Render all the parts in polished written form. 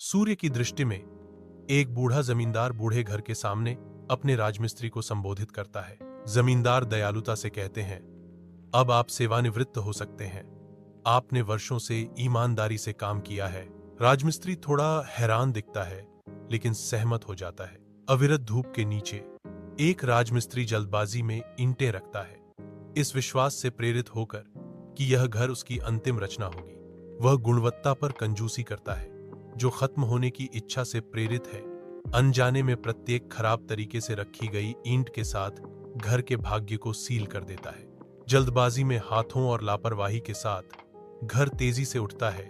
सूर्य की दृष्टि में एक बूढ़ा जमींदार बूढ़े घर के सामने अपने राजमिस्त्री को संबोधित करता है। जमींदार दयालुता से कहते हैं, अब आप सेवानिवृत्त हो सकते हैं। आपने वर्षों से ईमानदारी से काम किया है। राजमिस्त्री थोड़ा हैरान दिखता है, लेकिन सहमत हो जाता है। अविरत धूप के नीचे एक राजमिस्त्री जल्दबाजी में ईंटें रखता है, इस विश्वास से प्रेरित होकर कि यह घर उसकी अंतिम रचना होगी। वह गुणवत्ता पर कंजूसी करता है, जो खत्म होने की इच्छा से प्रेरित है। अनजाने में प्रत्येक खराब तरीके से रखी गई ईंट के साथ घर के भाग्य को सील कर देता है। जल्दबाजी में हाथों और लापरवाही के साथ घर तेजी से उठता है,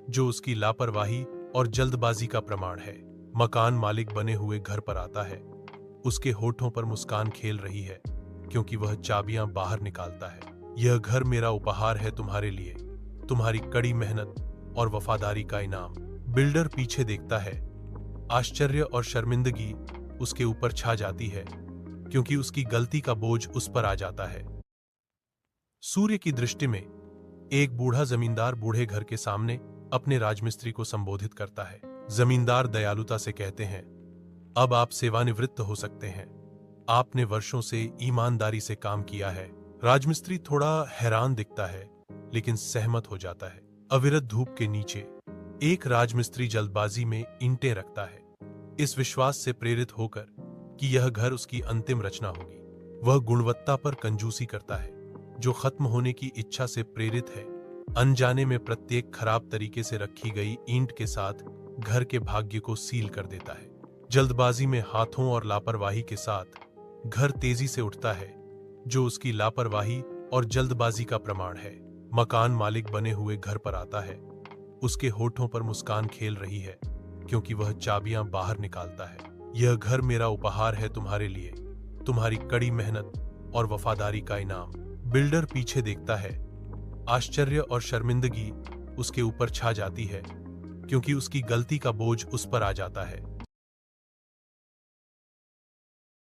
जो उसकी लापरवाही और जल्दबाजी का प्रमाण है। मकान मालिक बने हुए घर पर आता है। उसके होठों पर मुस्कान खेल रही है, क्योंकि वह चाबियां बाहर निकालता है। यह घर मेरा उपहार है तुम्हारे लिए, तुम्हारी कड़ी मेहनत और वफादारी का इनाम। बिल्डर पीछे देखता है। आश्चर्य और शर्मिंदगी उसके ऊपर छा जाती है, क्योंकि उसकी गलती का बोझ उस पर आ जाता है। सूर्य की दृष्टि में एक बूढ़ा जमींदार बूढ़े घर के सामने अपने राजमिस्त्री को संबोधित करता है। जमींदार दयालुता से कहते हैं, अब आप सेवानिवृत्त हो सकते हैं। आपने वर्षों से ईमानदारी से काम किया है। राजमिस्त्री थोड़ा हैरान दिखता है, लेकिन सहमत हो जाता है। अविरत धूप के नीचे एक राजमिस्त्री जल्दबाजी में ईंटें रखता है, इस विश्वास से प्रेरित होकर कि यह घर उसकी अंतिम रचना होगी। वह गुणवत्ता पर कंजूसी करता है, जो खत्म होने की इच्छा से प्रेरित है। अनजाने में प्रत्येक खराब तरीके से रखी गई ईंट के साथ घर के भाग्य को सील कर देता है। जल्दबाजी में हाथों और लापरवाही के साथ घर तेजी से उठता है, जो उसकी लापरवाही और जल्दबाजी का प्रमाण है। मकान मालिक बने हुए घर पर आता है। उसके होठों पर मुस्कान खेल रही है, क्योंकि वह चाबियां बाहर निकालता है। यह घर मेरा उपहार है तुम्हारे लिए, तुम्हारी कड़ी मेहनत और वफादारी का इनाम। बिल्डर पीछे देखता है। आश्चर्य और शर्मिंदगी उसके ऊपर छा जाती है, क्योंकि उसकी गलती का बोझ उस पर आ जाता है।